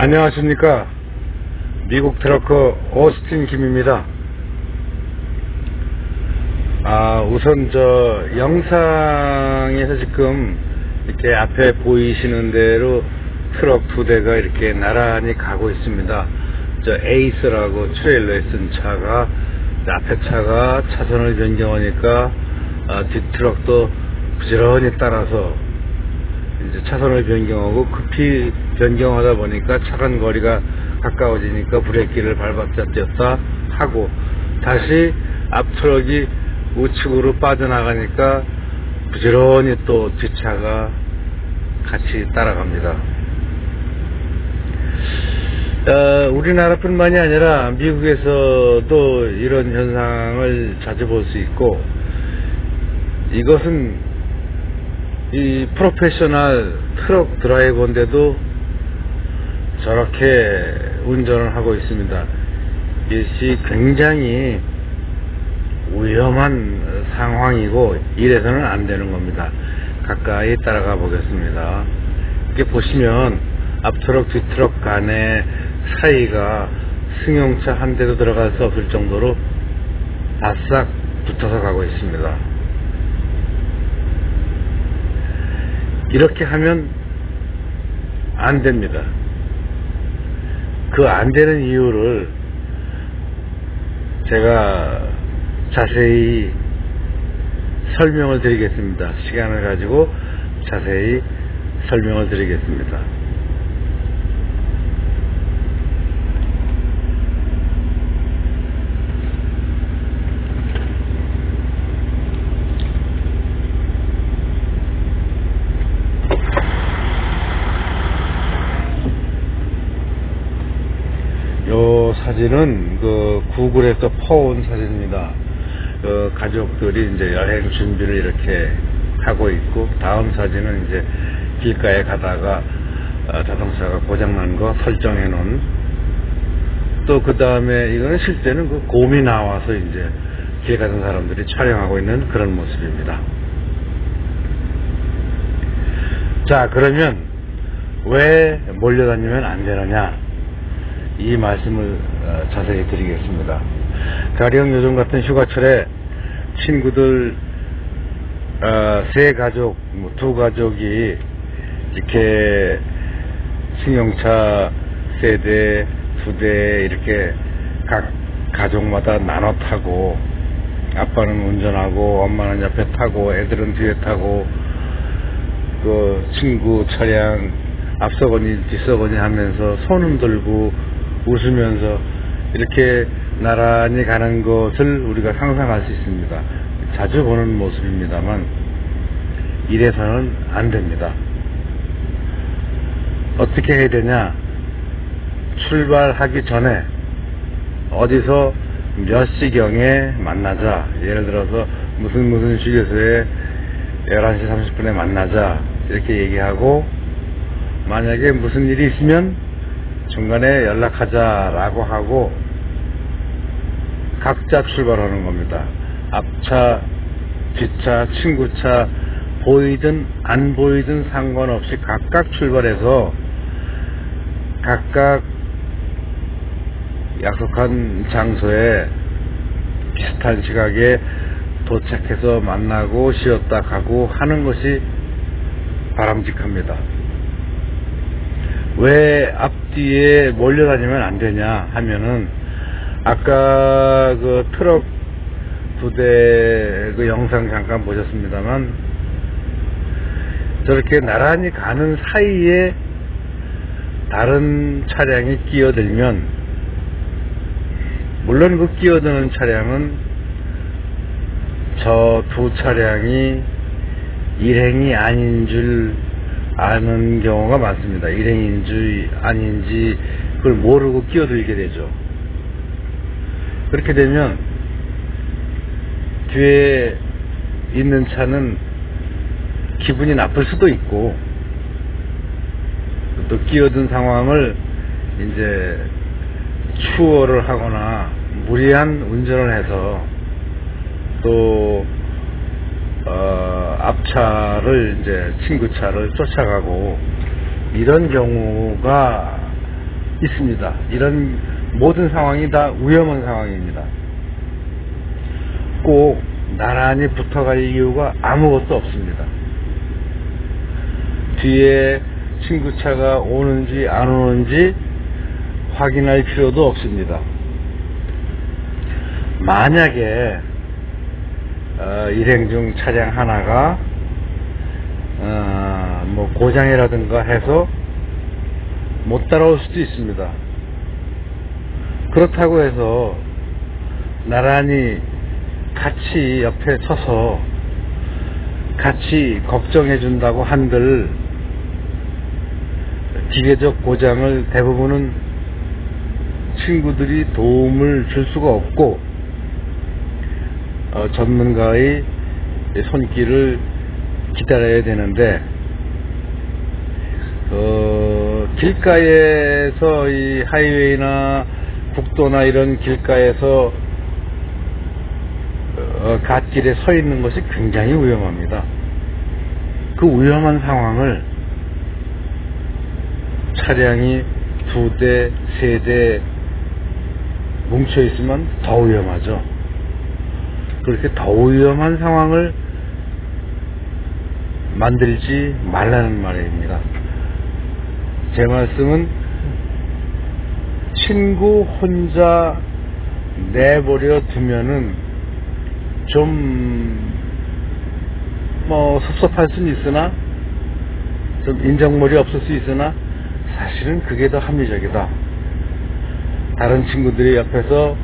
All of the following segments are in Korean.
안녕하십니까. 미국 트러커 오스틴 김입니다. 우선 영상에서 지금 이렇게 앞에 보이시는 대로 트럭 두 대가 이렇게 나란히 가고 있습니다. 에이스라고 트레일러에 쓴 차가, 앞에 차가 차선을 변경하니까 뒷 트럭도 부지런히 따라서 이제 차선을 변경하고 급히 변경하다 보니까 차간 거리가 가까워지니까 브레이크를 밟았다 뗐다 하고, 다시 앞 트럭이 우측으로 빠져나가니까 부지런히 또 뒷차가 같이 따라갑니다. 우리나라뿐만이 아니라 미국에서도 이런 현상을 자주 볼 수 있고, 이것은 이 프로페셔널 트럭 드라이버인데도 저렇게 운전을 하고 있습니다. 이것이 굉장히 위험한 상황이고 이래서는 안 되는 겁니다. 가까이 따라가 보겠습니다. 이렇게 보시면 앞트럭 뒤트럭 간의 사이가 승용차 한 대도 들어갈 수 없을 정도로 바싹 붙어서 가고 있습니다. 이렇게 하면 안 됩니다. 그 안 되는 이유를 제가 자세히 설명을 드리겠습니다. 시간을 가지고 자세히 설명을 드리겠습니다. 요 사진은 구글에서 퍼온 사진입니다. 가족들이 이제 여행 준비를 이렇게 하고 있고, 다음 사진은 이제 길가에 가다가 자동차가 고장난 거 설정해 놓은, 또 그 다음에 이거는 실제는 곰이 나와서 이제 길 가는 사람들이 촬영하고 있는 그런 모습입니다. 자, 그러면 왜 몰려다니면 안 되느냐, 이 말씀을 자세히 드리겠습니다. 가령 요즘 같은 휴가철에 친구들 세 가족, 두 가족이 이렇게 승용차 세 대, 두 대 이렇게 각 가족마다 나눠 타고, 아빠는 운전하고 엄마는 옆에 타고 애들은 뒤에 타고, 그 친구 차량 앞서거니 뒤서거니 하면서 손 흔들고 웃으면서 이렇게 나란히 가는 것을 우리가 상상할 수 있습니다. 자주 보는 모습입니다만 이래서는 안 됩니다. 어떻게 해야 되냐, 출발하기 전에 어디서 몇 시경에 만나자, 예를 들어서 무슨 휴게소에 11시 30분에 만나자 이렇게 얘기하고, 만약에 무슨 일이 있으면 중간에 연락하자 라고 하고 각자 출발하는 겁니다. 앞차, 뒷차, 친구차 보이든 안 보이든 상관없이 각각 출발해서 각각 약속한 장소에 비슷한 시각에 도착해서 만나고 쉬었다 가고 하는 것이 바람직합니다. 왜 앞뒤에 몰려다니면 안 되냐 하면은, 아까 그 트럭 두 대 그 영상 잠깐 보셨습니다만, 저렇게 나란히 가는 사이에 다른 차량이 끼어들면, 물론 그 끼어드는 차량은 저 두 차량이 일행이 아닌 줄 아는 경우가 많습니다. 일행인지 아닌지 그걸 모르고 끼어들게 되죠. 그렇게 되면 뒤에 있는 차는 기분이 나쁠 수도 있고, 또 끼어든 상황을 이제 추월을 하거나 무리한 운전을 해서 또 앞차를 이제 친구차를 쫓아가고, 이런 경우가 있습니다. 이런 모든 상황이 다 위험한 상황입니다. 꼭 나란히 붙어갈 이유가 아무것도 없습니다. 뒤에 친구 차가 오는지 안 오는지 확인할 필요도 없습니다. 만약에 일행 중 차량 하나가 뭐 고장이라든가 해서 못 따라올 수도 있습니다. 그렇다고 해서 나란히 같이 옆에 서서 같이 걱정해 준다고 한들 기계적 고장을 대부분은 친구들이 도움을 줄 수가 없고 전문가의 손길을 기다려야 되는데 길가에서 이 하이웨이나 국도나 이런 길가에서 갓길에 서 있는 것이 굉장히 위험합니다. 그 위험한 상황을 차량이 2대, 3대 뭉쳐 있으면 더 위험하죠. 그렇게 더 위험한 상황을 만들지 말라는 말입니다. 제 말씀은 친구 혼자 내버려 두면은 좀 뭐 섭섭할 수는 있으나 좀 인정머리 없을 수 있으나 사실은 그게 더 합리적이다. 다른 친구들이 옆에서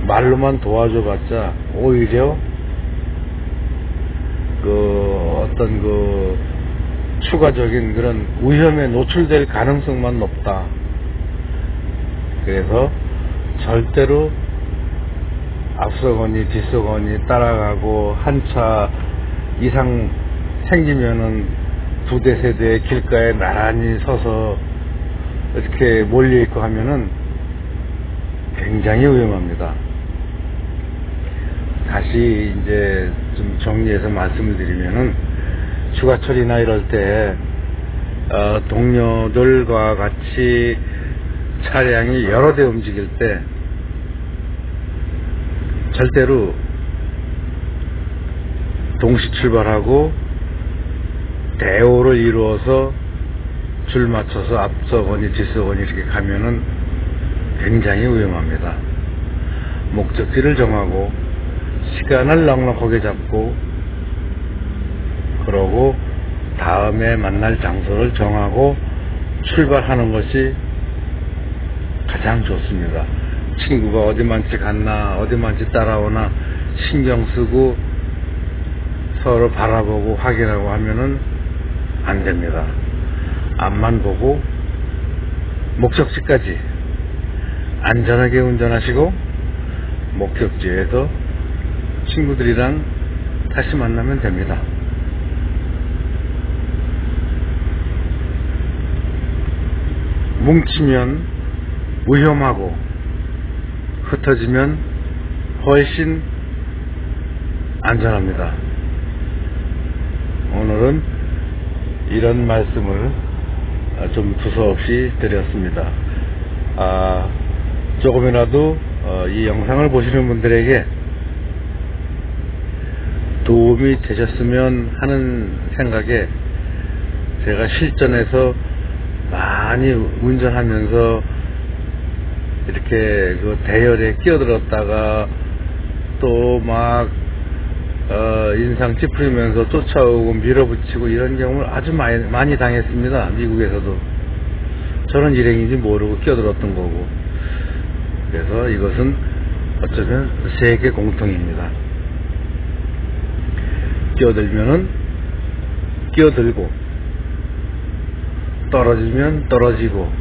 말로만 도와줘봤자 오히려 어떤 추가적인 그런 위험에 노출될 가능성만 높다. 그래서 절대로 앞서거니 뒤서거니 따라가고 한 차 이상 생기면은 2대, 3대 길가에 나란히 서서 이렇게 몰려있고 하면은 굉장히 위험합니다. 다시 이제 좀 정리해서 말씀을 드리면은 휴가철이나 이럴 때 동료들과 같이 차량이 여러 대 움직일 때 절대로 동시 출발하고 대오를 이루어서 줄 맞춰서 앞서거니 뒤서거니 이렇게 가면은 굉장히 위험합니다. 목적지를 정하고 시간을 넉넉하게 잡고 그러고 다음에 만날 장소를 정하고 출발하는 것이 가장 좋습니다. 친구가 어디만치 갔나 어디만치 따라오나 신경 쓰고 서로 바라보고 확인하고 하면은 안 됩니다. 앞만 보고 목적지까지 안전하게 운전하시고 목적지에서 친구들이랑 다시 만나면 됩니다. 뭉치면 위험하고 흩어지면 훨씬 안전합니다. 오늘은 이런 말씀을 좀 두서없이 드렸습니다. 조금이라도 이 영상을 보시는 분들에게 도움이 되셨으면 하는 생각에 제가 실전에서 많이 운전하면서 이렇게 대열에 끼어들었다가 또 막 인상 찌푸리면서 쫓아오고 밀어붙이고 이런 경우를 아주 많이 당했습니다. 미국에서도. 저는 일행인지 모르고 끼어들었던 거고. 그래서 이것은 어쩌면 세계 공통입니다. 끼어들면은 끼어들고 떨어지면 떨어지고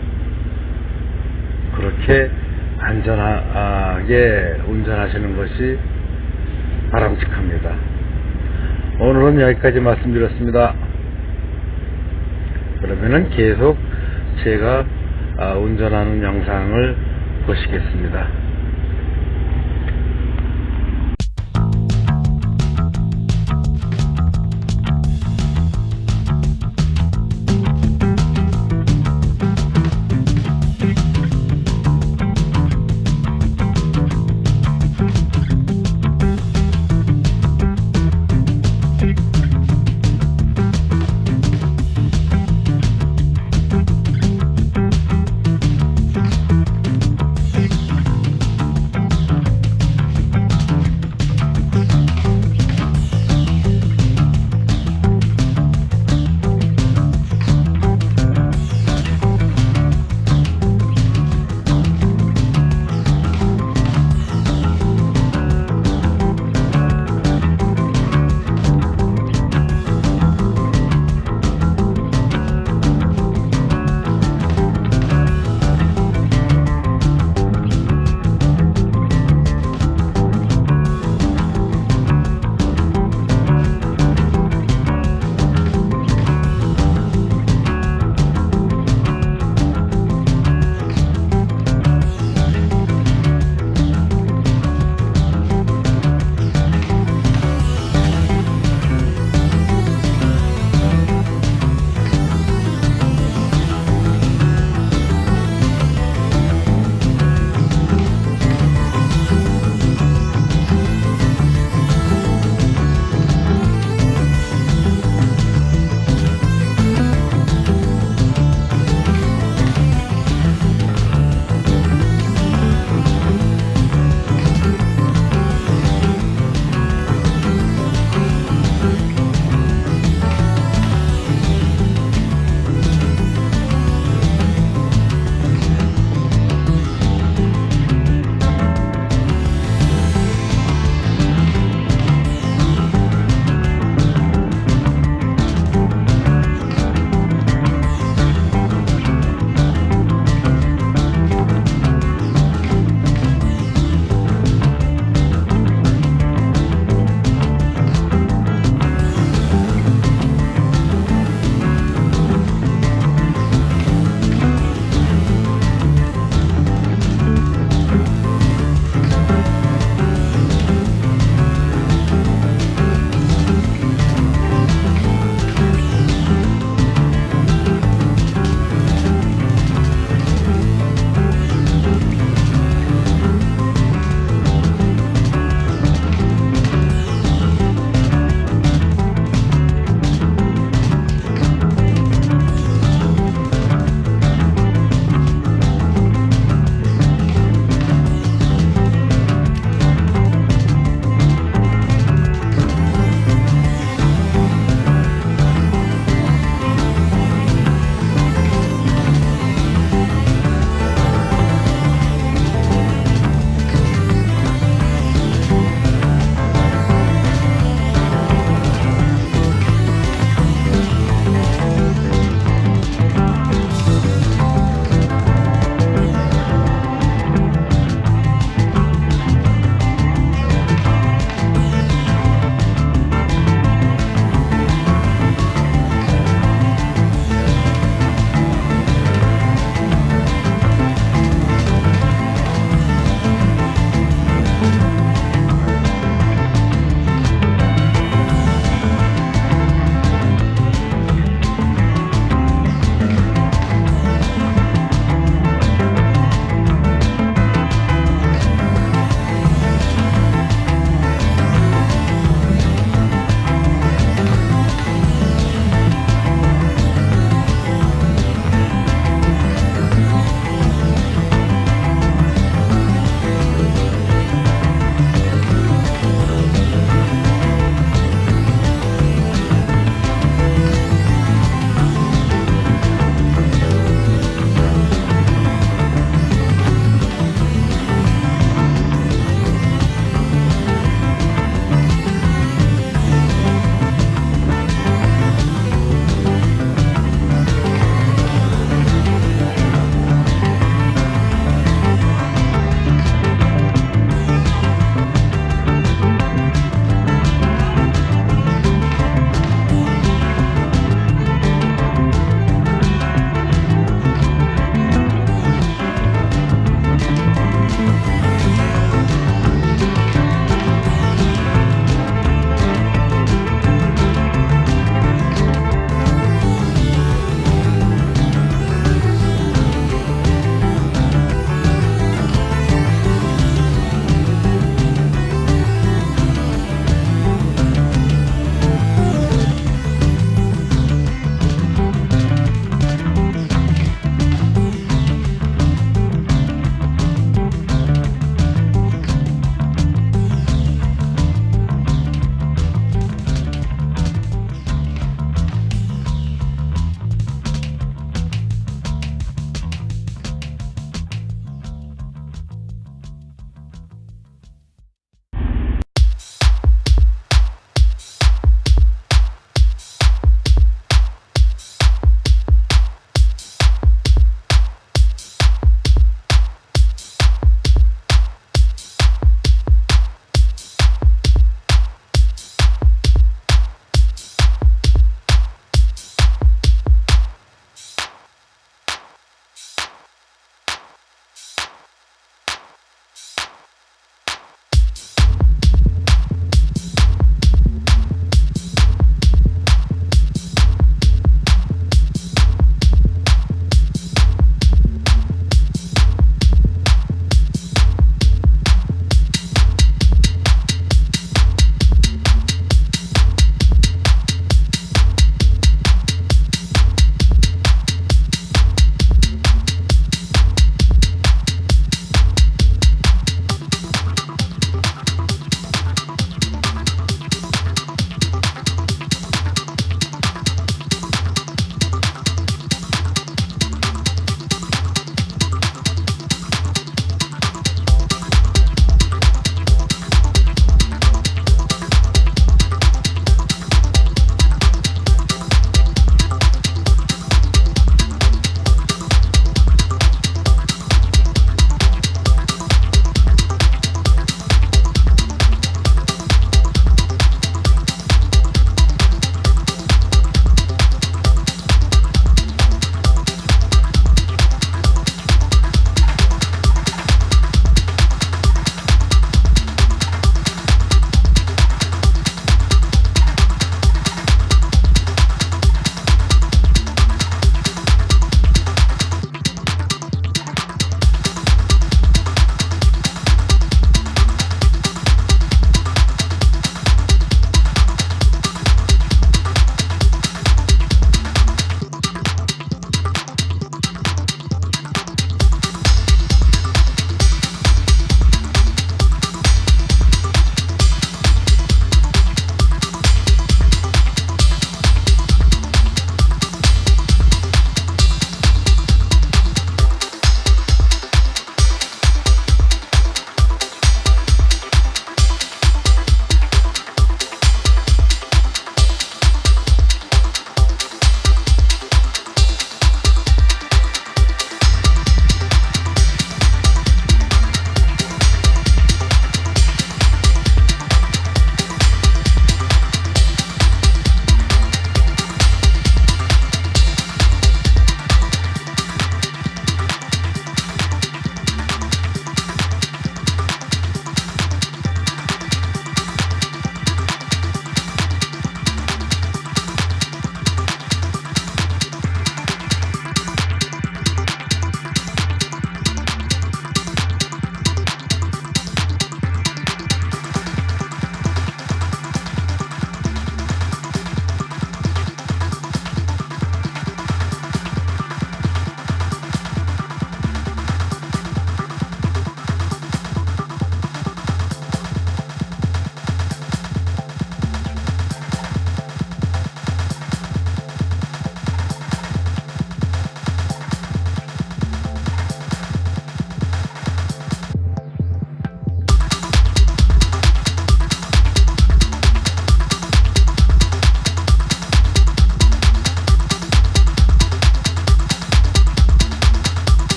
그렇게 안전하게 운전하시는 것이 바람직합니다. 오늘은 여기까지 말씀드렸습니다. 그러면은 계속 제가 운전하는 영상을 보시겠습니다.